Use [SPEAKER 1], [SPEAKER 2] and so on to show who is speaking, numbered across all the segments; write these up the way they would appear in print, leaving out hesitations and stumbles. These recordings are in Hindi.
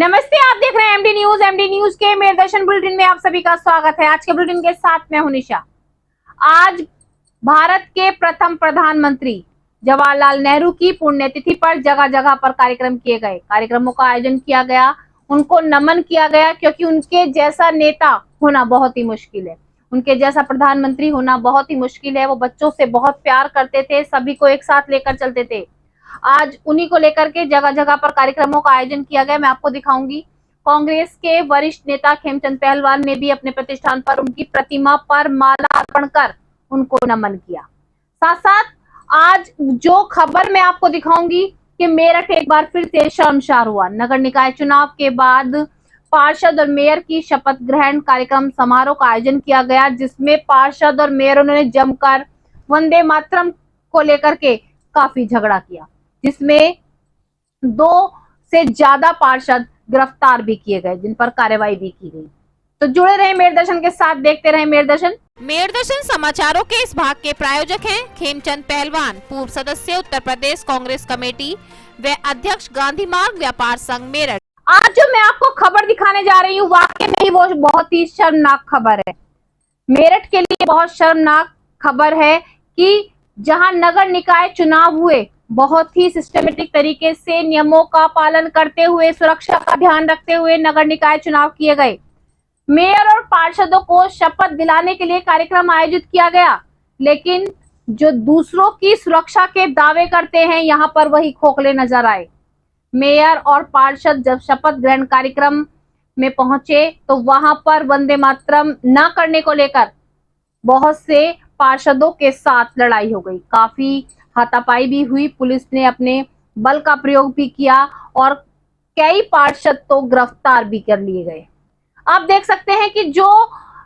[SPEAKER 1] नमस्ते, आप देख रहे हैं एमडी न्यूज। एमडी न्यूज के मेरदर्शन बुलेटिन में आप सभी का स्वागत है। आज के बुलेटिन के साथ मैं हूं निशा। आज भारत के प्रथम प्रधानमंत्री जवाहरलाल नेहरू की पुण्यतिथि पर जगह जगह पर कार्यक्रम किए गए। कार्यक्रमों का आयोजन किया गया, उनको नमन किया गया, क्योंकि उनके जैसा नेता होना बहुत ही मुश्किल है, उनके जैसा प्रधानमंत्री होना बहुत ही मुश्किल है। वो बच्चों से बहुत प्यार करते थे, सभी को एक साथ लेकर चलते थे। आज उन्हीं को लेकर के जगह जगह पर कार्यक्रमों का आयोजन किया गया। मैं आपको दिखाऊंगी। कांग्रेस के वरिष्ठ नेता खेमचंद पहलवान ने भी अपने प्रतिष्ठान पर उनकी प्रतिमा पर माला अर्पण कर उनको नमन किया। साथ साथ आज जो खबर मैं आपको दिखाऊंगी कि मेरठ एक बार फिर से शर्मसार हुआ। नगर निकाय चुनाव के बाद पार्षद और मेयर की शपथ ग्रहण कार्यक्रम समारोह का आयोजन किया गया, जिसमें पार्षद और मेयरों ने जमकर वंदे मातरम को लेकर के काफी झगड़ा किया, जिसमें 2 से ज्यादा पार्षद गिरफ्तार भी किए गए, जिन पर कार्रवाई भी की गई। तो जुड़े रहे मेरदर्शन के साथ, देखते रहे मेरदर्शन।
[SPEAKER 2] मेरदर्शन समाचारों के इस भाग के प्रायोजक हैं खेमचंद पहलवान, पूर्व सदस्य उत्तर प्रदेश कांग्रेस कमेटी व अध्यक्ष गांधी मार्ग व्यापार संघ मेरठ।
[SPEAKER 1] आज जो मैं आपको खबर दिखाने जा रही हूँ, वाकई में ही वो बहुत ही शर्मनाक खबर है। मेरठ के लिए बहुत शर्मनाक खबर है कि जहां नगर निकाय चुनाव हुए, बहुत ही सिस्टमेटिक तरीके से नियमों का पालन करते हुए, सुरक्षा का ध्यान रखते हुए नगर निकाय चुनाव किए गए। मेयर और पार्षदों को शपथ दिलाने के लिए कार्यक्रम आयोजित किया गया, लेकिन जो दूसरों की सुरक्षा के दावे करते हैं, यहां पर वही खोखले नजर आए। मेयर और पार्षद जब शपथ ग्रहण कार्यक्रम में पहुंचे तो वहां पर वंदे मातरम न करने को लेकर बहुत से पार्षदों के साथ लड़ाई हो गई। काफी हाथापाई भी हुई, पुलिस ने अपने बल का प्रयोग भी किया और कई पार्षद तो गिरफ्तार भी कर लिए गए। आप देख सकते हैं कि जो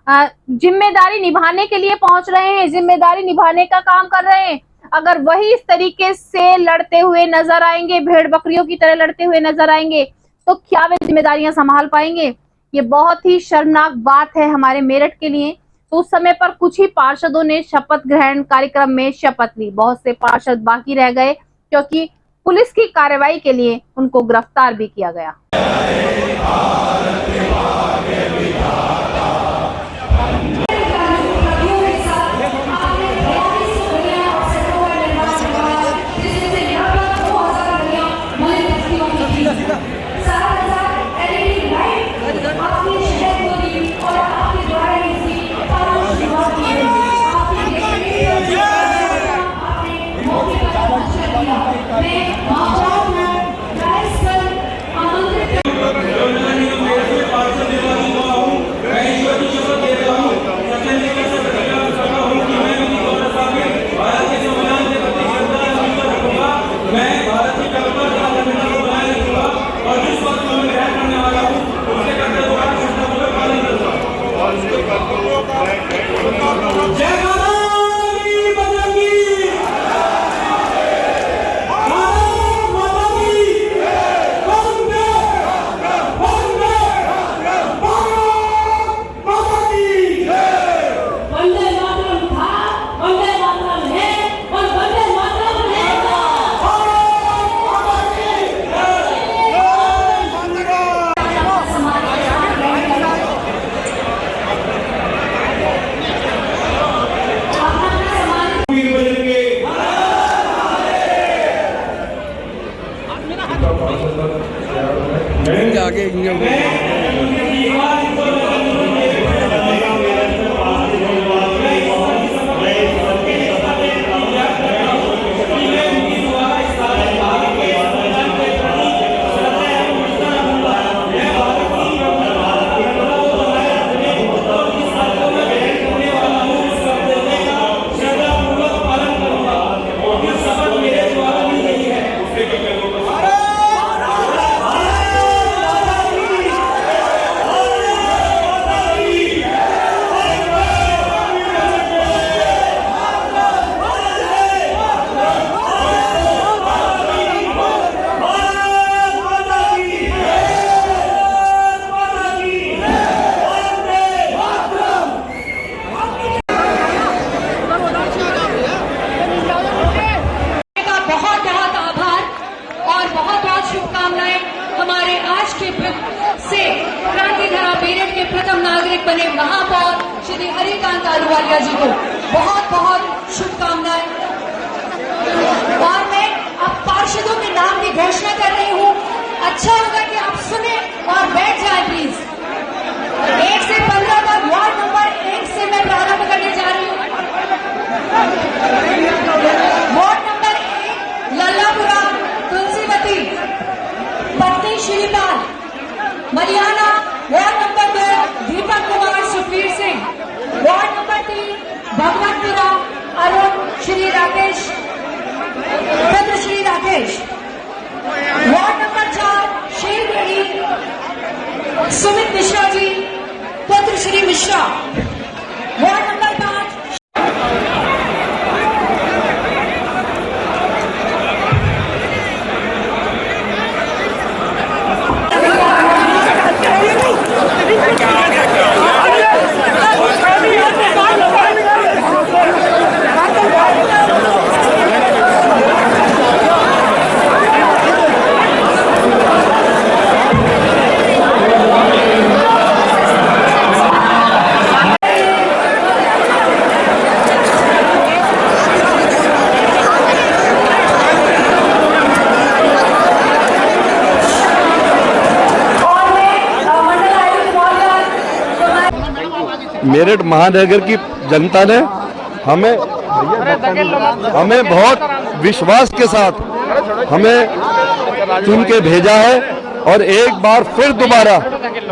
[SPEAKER 1] जिम्मेदारी निभाने के लिए पहुंच रहे हैं, जिम्मेदारी निभाने का काम कर रहे हैं, अगर वही इस तरीके से लड़ते हुए नजर आएंगे, भेड़ बकरियों की तरह लड़ते हुए नजर आएंगे, तो क्या वे जिम्मेदारियां संभाल पाएंगे? ये बहुत ही शर्मनाक बात है हमारे मेरठ के लिए। तो उस समय पर कुछ ही पार्षदों ने शपथ ग्रहण कार्यक्रम में शपथ ली, बहुत से पार्षद बाकी रह गए, क्योंकि पुलिस की कार्रवाई के लिए उनको गिरफ्तार भी किया गया।
[SPEAKER 3] आगे के से क्रांतिधारा मेरठ के प्रथम नागरिक बने महापौर श्री हरिकांत अहलूवालिया जी को बहुत बहुत शुभकामनाएं। और मैं अब पार्षदों के नाम की घोषणा कर रही हूँ। अच्छा होगा कि आप सुने और बैठ जाए प्लीज। 1 से 15 तक वार्ड नंबर 1 से मैं प्रारंभ करने जा रही हूँ। वार्ड नंबर 1 लल्लापुरा तुलसीवती पत्नी Shripal Maliana. Ward number 2 Deepak Kumar Sukhvir Singh. Ward number 3 Bhagwatpura Arun Shri Rakesh पुत्र श्री राकेश। वार्ड नंबर 4 शेरगढ़ी सुमित मिश्रा जी पुत्र श्री मिश्रा। वार्ड नंबर 5
[SPEAKER 4] मेरठ महानगर की जनता ने हमें बहुत विश्वास के साथ हमें चुन के भेजा है और एक बार फिर दोबारा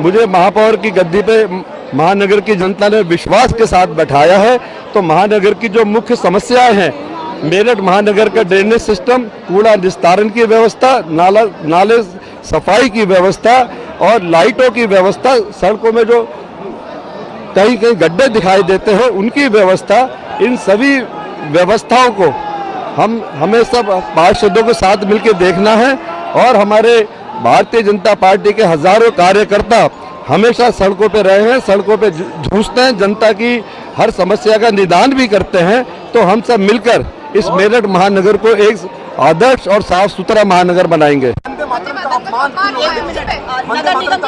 [SPEAKER 4] मुझे महापौर की गद्दी पे महानगर की जनता ने विश्वास के साथ बैठाया है। तो महानगर की जो मुख्य समस्याएं हैं, मेरठ महानगर का ड्रेनेज सिस्टम, कूड़ा निस्तारण की व्यवस्था, नाले सफाई की व्यवस्था और लाइटों की व्यवस्था, सड़कों में जो कहीं कहीं गड्ढे दिखाई देते हैं उनकी व्यवस्था, इन सभी व्यवस्थाओं को हमें सब पार्षदों के साथ मिलकर देखना है। और हमारे भारतीय जनता पार्टी के हजारों कार्यकर्ता हमेशा सड़कों पे रहे हैं, सड़कों पे जूझते हैं, जनता की हर समस्या का निदान भी करते हैं। तो हम सब मिलकर इस मेरठ महानगर को एक आदर्श और साफ सुथरा महानगर बनाएंगे।
[SPEAKER 5] नगर निगम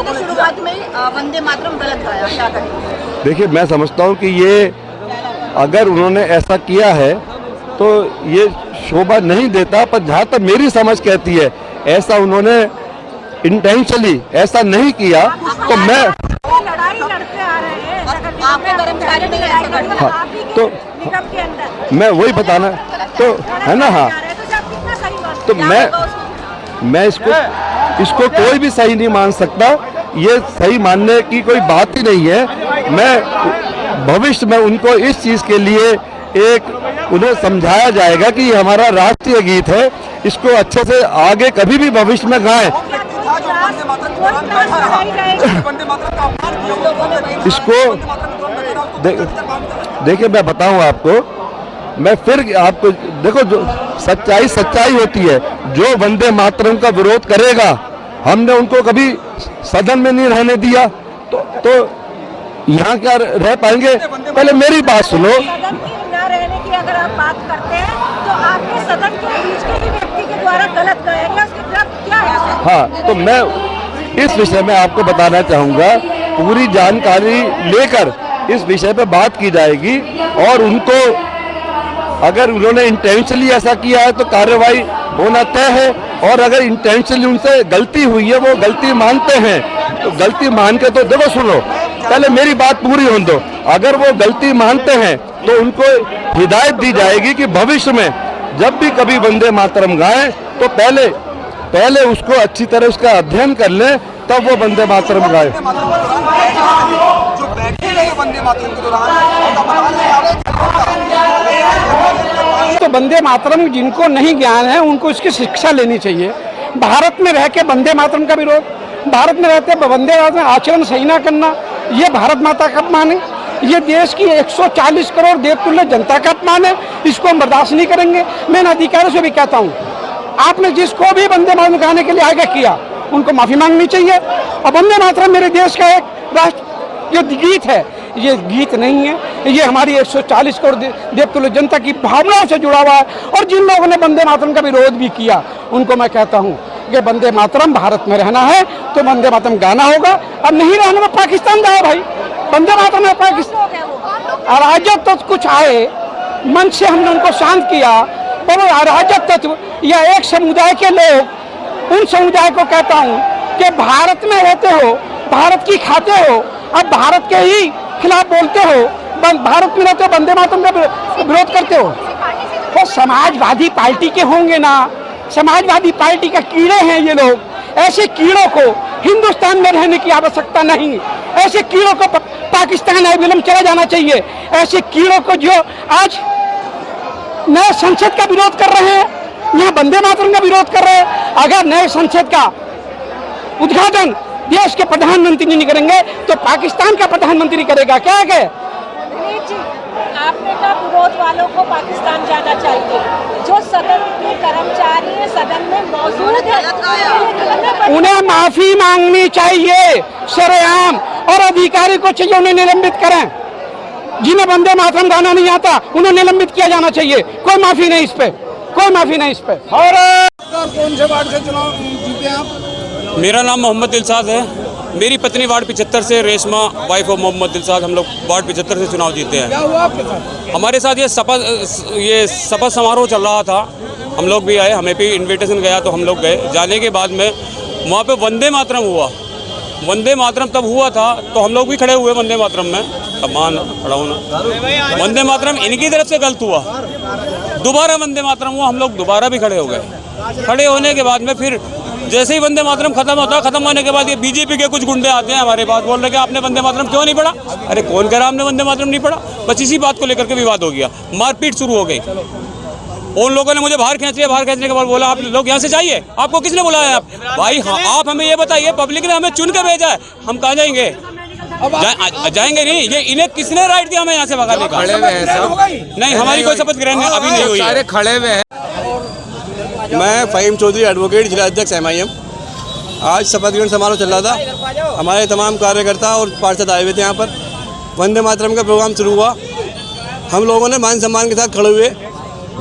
[SPEAKER 5] की शुरुआत में वंदे मातरम गलत गाया, क्या करें?
[SPEAKER 4] देखिए, मैं समझता हूँ कि ये अगर उन्होंने ऐसा किया है तो ये शोभा नहीं देता, पर जहाँ तक मेरी समझ कहती है ऐसा उन्होंने इंटेंशनली ऐसा नहीं किया। तो मैं
[SPEAKER 5] लड़ाई लड़ते आ रहे हैं, आपके कर्मचारी नहीं ऐसा करते,
[SPEAKER 4] हाँ, तो
[SPEAKER 5] निगम के अंदर
[SPEAKER 4] मैं वही बताना तो है ना। हाँ, तो मैं इसको कोई भी सही नहीं मान सकता, ये सही मानने की कोई बात ही नहीं है। मैं भविष्य में उनको इस चीज़ के लिए उन्हें समझाया जाएगा कि ये हमारा राष्ट्रीय गीत है, इसको अच्छे से आगे कभी भी भविष्य में गाएं। इसको देखिए, मैं बताऊं आपको, मैं फिर आपको देखो, जो सच्चाई होती है। जो वंदे मातरम का विरोध करेगा, हमने उनको कभी सदन में नहीं रहने दिया, तो यहाँ क्या रह पाएंगे? पहले मेरी बात सुनो।
[SPEAKER 5] सदन की न रहने की अगर आप बात करते हैं तो आपके सदन के बीच के भी व्यक्ति के द्वारा गलत गाया गया, उसकी गिरफ्त क्या है?
[SPEAKER 4] हाँ, तो मैं इस विषय में आपको बताना चाहूँगा, पूरी जानकारी लेकर इस विषय पे बात की जाएगी और उनको अगर उन्होंने इंटेंशनली ऐसा किया है तो कार्रवाई होना तय है। और अगर इंटेंशनली उनसे गलती हुई है, वो गलती मानते हैं, तो गलती मान के तो देखो, सुनो, पहले मेरी बात पूरी होने दो। अगर वो गलती मानते हैं तो उनको हिदायत दी जाएगी कि भविष्य में जब भी कभी वंदे मातरम गाएं तो पहले उसको अच्छी तरह उसका अध्ययन कर लें, तब वो वंदे मातरम गाए।
[SPEAKER 6] तो वंदे मातरम जिनको नहीं ज्ञान है उनको इसकी शिक्षा लेनी चाहिए। भारत में रह के वंदे मातरम का विरोध, भारत में रहते वंदे मातरम आचरण सही ना करना, ये भारत माता का अपमान है, ये देश की 140 करोड़ देवतुल्य जनता का अपमान है। इसको हम बर्दाश्त नहीं करेंगे। मैं अधिकारियों से भी कहता हूँ, आपने जिसको भी वंदे मातरम गाने के लिए आगे किया उनको माफी मांगनी चाहिए। और वंदे मातरम मेरे देश का एक राष्ट्र जो गीत है, ये गीत नहीं है, ये हमारी 140 करोड़ देवतुल्य जनता की भावनाओं से जुड़ा हुआ है। और जिन लोगों ने वंदे मातरम का विरोध भी किया उनको मैं कहता हूँ कि वंदे मातरम भारत में रहना है तो वंदे मातरम गाना होगा, अब नहीं रहना में पाकिस्तान जाओ भाई। वंदे मातरम में पाकिस्तान अराजक तो कुछ आए, मन से हमने उनको शांत किया, पर वो अराजक तत्व या एक समुदाय के लोग, उन समुदाय को कहता हूँ कि भारत में रहते हो, भारत की खाते हो, अब भारत के ही खिलाफ बोलते हो, भारत में रहते हो, वंदे मातरम का विरोध करते हो। वो समाजवादी पार्टी के होंगे ना, समाजवादी पार्टी का कीड़े हैं ये लोग। ऐसे कीड़ों को हिंदुस्तान में रहने की आवश्यकता नहीं, ऐसे कीड़ों को पाकिस्तान अविलंब चला जाना चाहिए। ऐसे कीड़ों को जो आज नए संसद का विरोध कर रहे हैं, यहाँ वंदे मातरम का विरोध कर रहे हैं, अगर नए संसद का उद्घाटन देश के प्रधानमंत्री नहीं करेंगे तो पाकिस्तान का प्रधानमंत्री करेगा क्या? क्या
[SPEAKER 5] आपने कहा विरोध वालों को पाकिस्तान जाना चाहिए, जो सदन के कर्मचारी हैं, सदन में मौजूद है,
[SPEAKER 6] उन्हें माफी मांगनी चाहिए सरेआम, और अधिकारी को चाहिए उन्हें निलंबित करें। जिन्हें वंदे मातरम गाना नहीं आता उन्हें निलंबित किया जाना चाहिए। कोई माफी नहीं इस पे, कोई माफी नहीं इस पे। और
[SPEAKER 7] कौन से वार्ड से चुनाव जीते आप?
[SPEAKER 8] मेरा नाम मोहम्मद दिलसाद है। मेरी पत्नी वार्ड 75 से, रेशमा वाइफ ऑफ मोहम्मद दिलसाद, हम लोग वार्ड 75 से चुनाव जीते हैं।
[SPEAKER 7] क्या हुआ आपके साथ?
[SPEAKER 8] हमारे साथ ये शपथ समारोह चल रहा था, हम लोग भी आए, हमें भी इनविटेशन गया तो हम लोग गए। जाने के बाद में वहाँ पे वंदे मातरम हुआ। वंदे मातरम तब हुआ था तो हम लोग भी खड़े हुए वंदे मातरम में, सम्मान खड़ा होना। वंदे मातरम इनकी तरफ से गलत हुआ, दोबारा वंदे मातरम हुआ, हम लोग दोबारा भी खड़े हो गए। खड़े होने के बाद में फिर जैसे ही वंदे मातरम खत्म होता है, खत्म होने के बाद ये बीजेपी के कुछ गुंडे आते हैं हमारे पास, बोल रहे कि आपने वंदे मातरम क्यों नहीं पढ़ा? अरे कौन कह रहा हमने वंदे मातरम नहीं पढ़ा? बस इसी बात को लेकर के विवाद हो गया, मारपीट शुरू हो गई। उन लोगों ने मुझे बाहर खींच लिया, बाहर खींचने के बाद बोला आप लोग यहाँ से जाइए। आपको किसने बुलाया? आप भाई, हाँ, आप हमें ये बताइए, पब्लिक ने हमें चुन के भेजा है, हम कहाँ जाएंगे? जाएंगे नहीं। ये इन्हें किसने राइट दिया हमें यहाँ से भगाने का? नहीं, हमारी कोई शपथ ग्रहण अभी नहीं हुई।
[SPEAKER 7] सारे खड़े हुए हैं।
[SPEAKER 9] मैं फ़हीम चौधरी, एडवोकेट, जिला अध्यक्ष MIM। आज शपथ ग्रहण समारोह चल रहा था, हमारे तमाम कार्यकर्ता और पार्षद आए हुए थे यहाँ पर। वंदे मातरम का प्रोग्राम शुरू हुआ, हम लोगों ने मान सम्मान के साथ खड़े हुए,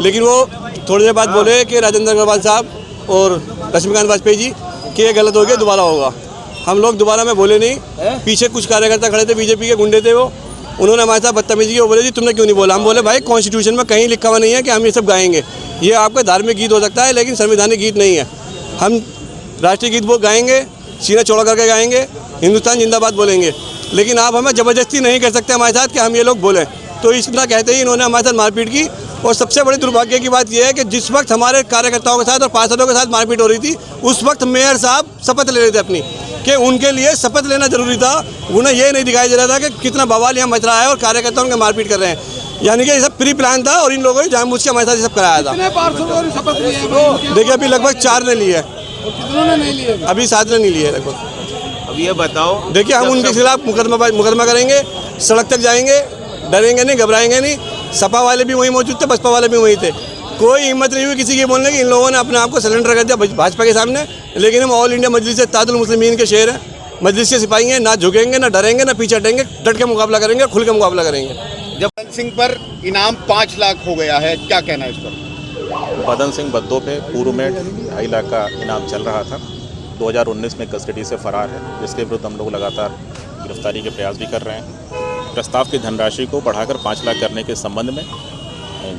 [SPEAKER 9] लेकिन वो थोड़ी देर बाद बोले कि राजेंद्र अग्रवाल साहब और लक्ष्मीकांत वाजपेयी जी कि ये गलत हो गया, दोबारा होगा। हम लोग दोबारा में बोले नहीं, पीछे कुछ कार्यकर्ता खड़े थे, बीजेपी के गुंडे थे, वो उन्होंने हमारे साथ बदतमीजी की, वो बोले जी तुमने क्यों नहीं बोला? हम बोले भाई कॉन्स्टिट्यूशन में कहीं लिखा हुआ नहीं है कि हम ये सब गाएंगे, ये आपका धार्मिक गीत हो सकता है लेकिन संवैधानिक गीत नहीं है। हम राष्ट्रीय गीत वो गाएंगे, सीना चौड़ा करके गाएंगे, हिंदुस्तान जिंदाबाद बोलेंगे, लेकिन आप हमें ज़बरदस्ती नहीं कर सकते हमारे साथ कि हम ये लोग बोलें। तो इतना कहते ही इन्होंने हमारे साथ मारपीट की। और सबसे बड़ी दुर्भाग्य की बात यह है कि जिस वक्त हमारे कार्यकर्ताओं के साथ और पार्षदों के साथ मारपीट हो रही थी, उस वक्त मेयर साहब शपथ ले रहे थे अपनी, कि उनके लिए शपथ लेना जरूरी था। उन्हें ये नहीं दिखाई दे रहा था कि कितना बवाल यहाँ मच रहा है और कार्यकर्ताओं के मारपीट कर रहे हैं, यानी कि ये सब प्री प्लान था और इन लोगों ने जानबूझ के हमारे साथ ये सब कराया था। देखिए अभी लगभग 4 ने लिए, अभी 7 ने नहीं लिए लगभग।
[SPEAKER 7] अब ये बताओ,
[SPEAKER 9] देखिए हम उनके खिलाफ मुकदमा करेंगे, सड़क तक जाएंगे, डरेंगे नहीं, घबराएंगे नहीं। सपा वाले भी वहीं मौजूद थे, बसपा वाले भी वहीं थे, कोई हिम्मत नहीं हुई किसी की बोलने की। इन लोगों ने अपने आप को सरेंडर कर दिया भाजपा के सामने। लेकिन हम ऑल इंडिया मजलिस इत्तेहादुल मुस्लिमीन के शेर हैं, मजलिस के सिपाही हैं, ना झुकेंगे, ना डरेंगे, ना पीछे हटेंगे, डट के मुकाबला करेंगे, खुल के मुकाबला करेंगे।
[SPEAKER 7] जब बदन सिंह पर इनाम 5 लाख हो गया है, क्या कहना है इस पर?
[SPEAKER 10] बदन सिंह बद्दो पे पूर्व में 2.5 लाख का इनाम चल रहा था, 2019 में कस्टडी से फरार है, जिसके विरुद्ध हम लोग लगातार गिरफ्तारी के प्रयास भी कर रहे हैं। प्रस्ताव की धनराशि को बढ़ाकर 5 लाख करने के संबंध में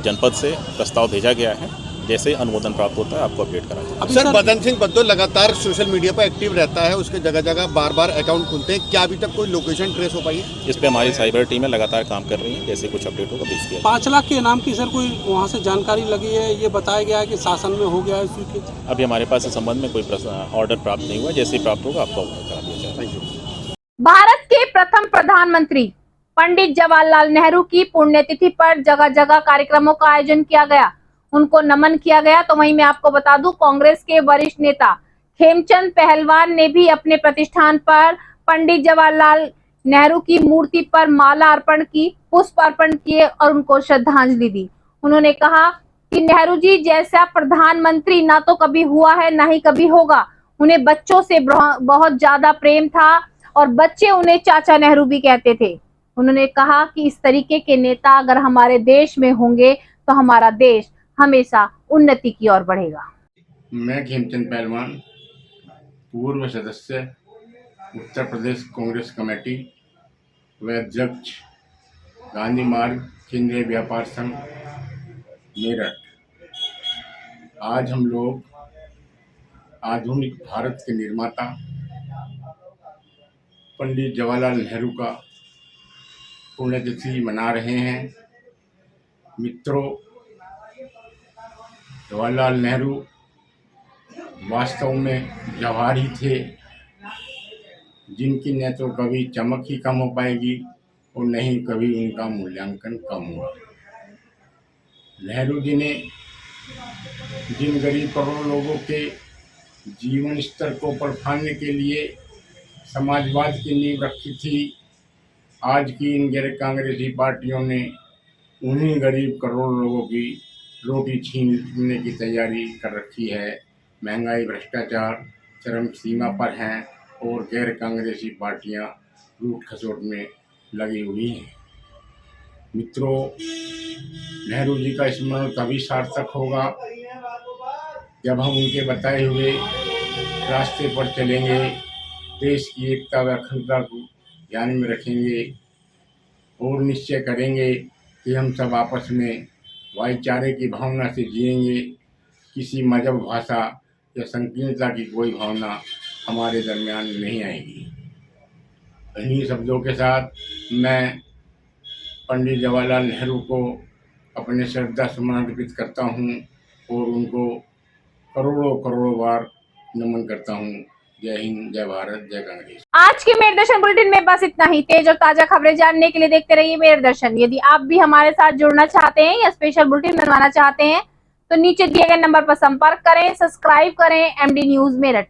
[SPEAKER 10] जनपद से प्रस्ताव भेजा गया है, जैसे अनुमोदन प्राप्त होता है आपको अपडेट करा जाएगा।
[SPEAKER 7] सर, बदन सिंह बद्दो लगातार सोशल मीडिया पर एक्टिव रहता है, उसके जगह जगह बार बार अकाउंट खुलते हैं, क्या अभी तक कोई लोकेशन ट्रेस हो पाई है?
[SPEAKER 10] इस पर हमारी साइबर टीम है, लगातार काम कर रही है, जैसे कुछ अपडेट होगा भेज दिया।
[SPEAKER 6] 5 लाख के इनाम की सर कोई वहाँ से जानकारी लगी है? ये बताया गया है कि शासन में हो गया है स्वीकृत?
[SPEAKER 10] अभी हमारे पास इस संबंध में कोई ऑर्डर प्राप्त नहीं हुआ, जैसे ही प्राप्त होगा आपको अवगत करा दिया जाएगा।
[SPEAKER 1] भारत के प्रथम प्रधानमंत्री पंडित जवाहरलाल नेहरू की पुण्यतिथि पर जगह जगह कार्यक्रमों का आयोजन किया गया, उनको नमन किया गया। तो वहीं मैं आपको बता दूं, कांग्रेस के वरिष्ठ नेता खेमचंद पहलवान ने भी अपने प्रतिष्ठान पर पंडित जवाहरलाल नेहरू की मूर्ति पर माला अर्पण की, पुष्प अर्पण किए और उनको श्रद्धांजलि दी। उन्होंने कहा कि नेहरू जी जैसा प्रधानमंत्री ना तो कभी हुआ है ना ही कभी होगा। उन्हें बच्चों से बहुत ज्यादा प्रेम था और बच्चे उन्हें चाचा नेहरू भी कहते थे। उन्होंने कहा कि इस तरीके के नेता अगर हमारे देश में होंगे तो हमारा देश हमेशा उन्नति की ओर बढ़ेगा।
[SPEAKER 11] मैं खेमचंद पहलवान पूर्व सदस्य उत्तर प्रदेश कांग्रेस कमेटी व अध्यक्ष गांधी मार्ग केंद्रीय व्यापार संघ मेरठ। आज हम लोग आधुनिक भारत के निर्माता पंडित जवाहरलाल नेहरू का पुण्यतिथि मना रहे हैं। मित्रों, जवाहरलाल नेहरू वास्तव में जवाहर ही थे, जिनकी न तो कभी चमक ही कम हो पाएगी और न ही कभी उनका मूल्यांकन कम हुआ। नेहरू जी ने जिन गरीब करोड़ों लोगों के जीवन स्तर को बढ़ाने के लिए समाजवाद की नींव रखी थी, आज की इन गैर कांग्रेसी पार्टियों ने उन्हीं गरीब करोड़ों लोगों की रोटी छीनने की तैयारी कर रखी है। महंगाई, भ्रष्टाचार चरम सीमा पर हैं और गैर कांग्रेसी पार्टियां लूट खसोट में लगी हुई हैं। मित्रों, नेहरू जी का स्मरण तभी सार्थक होगा जब हम उनके बताए हुए रास्ते पर चलेंगे, देश की एकता व अखंडता को ध्यान में रखेंगे और निश्चय करेंगे कि हम सब आपस में भाईचारे की भावना से जिएंगे। किसी मजहब, भाषा या संकीर्णता की कोई भावना हमारे दरमियान नहीं आएगी। इन्हीं शब्दों के साथ मैं पंडित जवाहरलाल नेहरू को अपने श्रद्धा सुमन अर्पित करता हूँ और उनको करोड़ों करोड़ों बार नमन करता हूँ। जय हिंद, जय भारत, जय कांग्रेस।
[SPEAKER 1] आज के मेरे दर्शन बुलेटिन में बस इतना ही। तेज और ताजा खबरें जानने के लिए देखते रहिए मेरे दर्शन। यदि आप भी हमारे साथ जुड़ना चाहते हैं या स्पेशल बुलेटिन बनवाना चाहते हैं तो नीचे दिए गए नंबर पर संपर्क करें, सब्सक्राइब करें एमडी न्यूज मेरठ।